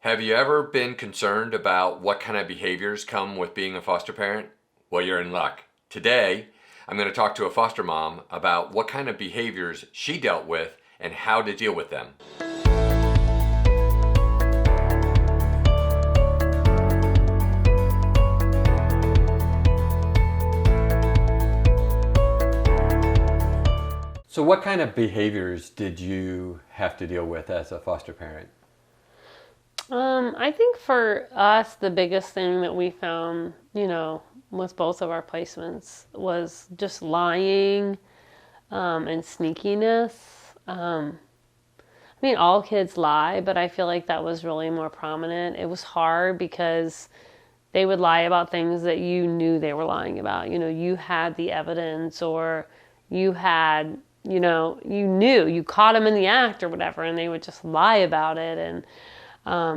Have you ever been concerned about what kind of behaviors come with being a foster parent? Well, you're in luck. Today, I'm going to talk to a foster mom about what kind of behaviors she dealt with and how to deal with them. So what kind of behaviors did you have to deal with as a foster parent? I think for us, the biggest thing that we found, with both of our placements was just lying, and sneakiness. All kids lie, but I feel like that was really more prominent. It was hard because they would lie about things that you knew they were lying about. You had the evidence, or you had, you knew, you caught them in the act or whatever, and they would just lie about it. And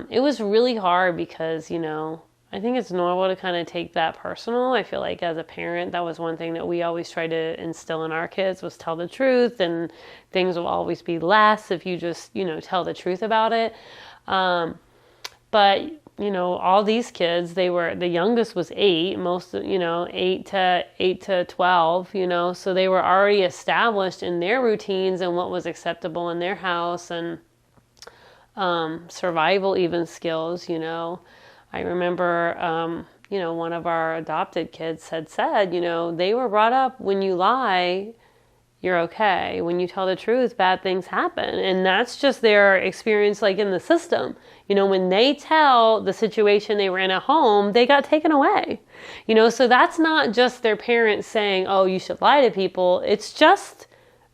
it was really hard because, I think it's normal to kind of take that personal. I feel like as a parent, that was one thing that we always try to instill in our kids was tell the truth, and things will always be less if you just, tell the truth about it. But, all these kids, the youngest was 8, 8 to 12, so they were already established in their routines and what was acceptable in their house, and survival even skills. I remember, one of our adopted kids had said, they were brought up, when you lie, you're okay. When you tell the truth, bad things happen. And that's just their experience, like in the system. When they tell the situation they were in at home, they got taken away. So that's not just their parents saying, oh, you should lie to people. It's just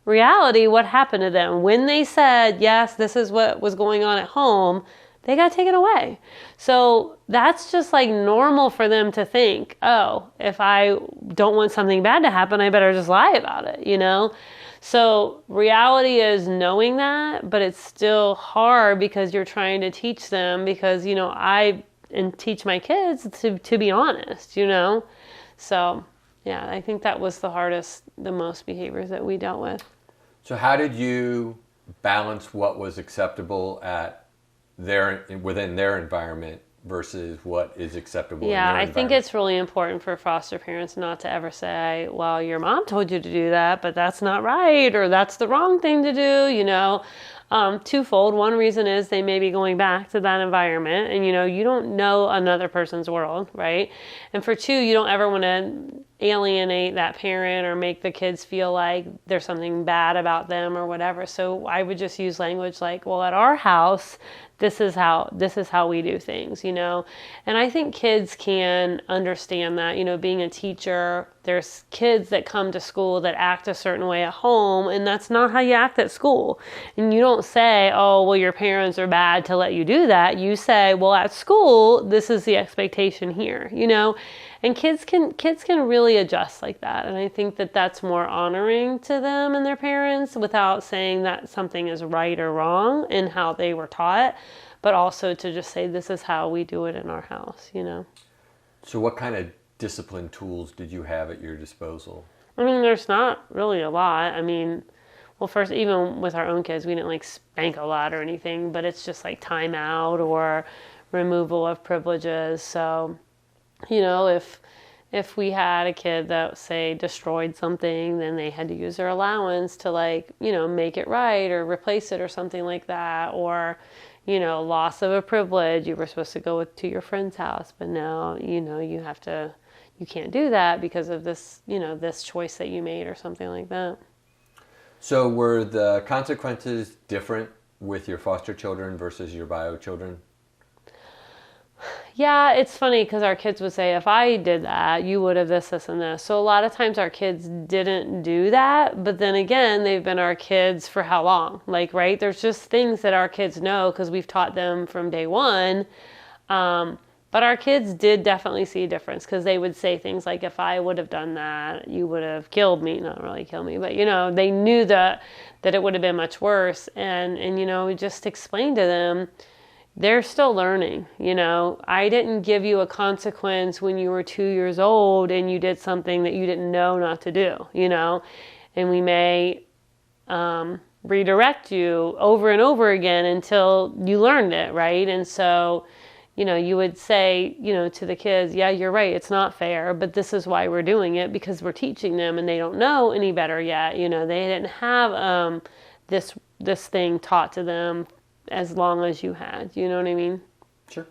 reality, what happened to them. When they said, yes, this is what was going on at home, they got taken away. So that's just like normal for them to think, oh, if I don't want something bad to happen, I better just lie about it, So reality is knowing that, but it's still hard because you're trying to teach them, because, I teach my kids to be honest, So yeah, I think that was the most behaviors that we dealt with. So how did you balance what was acceptable within their environment versus what is acceptable in your environment? Yeah, I think it's really important for foster parents not to ever say, well, your mom told you to do that, but that's not right, or that's the wrong thing to do, Twofold. One reason is they may be going back to that environment, and, you don't know another person's world, right? And for two, you don't ever want to alienate that parent or make the kids feel like there's something bad about them or whatever. So I would just use language like, well, at our house, this is how we do things, And I think kids can understand that, being a teacher, there's kids that come to school that act a certain way at home, and that's not how you act at school. And you don't say, oh, well, your parents are bad to let you do that. You say, well, at school, this is the expectation here, And kids can really adjust like that. And I think that that's more honoring to them and their parents, without saying that something is right or wrong in how they were taught, but also to just say, this is how we do it in our house, So what kind of discipline tools did you have at your disposal? There's not really a lot. Well, first, even with our own kids, we didn't like spank a lot or anything, but it's just like timeout or removal of privileges. So, if we had a kid that, say, destroyed something, then they had to use their allowance to make it right or replace it or something like that. Or, loss of a privilege. You were supposed to go to your friend's house, but now, you can't do that because of this, this choice that you made or something like that. So were the consequences different with your foster children versus your bio children? Yeah, it's funny because our kids would say, if I did that, you would have this, and this. So a lot of times our kids didn't do that. But then again, they've been our kids for how long? Right? There's just things that our kids know because we've taught them from day one. But our kids did definitely see a difference, because they would say things like, if I would have done that, you would have killed me. Not really kill me, but, they knew that it would have been much worse. And we just explained to them, they're still learning. I didn't give you a consequence when you were 2 years old and you did something that you didn't know not to do, and we may redirect you over and over again until you learned it, right? And so, you would say, to the kids, yeah, you're right, it's not fair, but this is why we're doing it, because we're teaching them and they don't know any better yet. They didn't have this thing taught to them as long as you had. You know what I mean? Sure.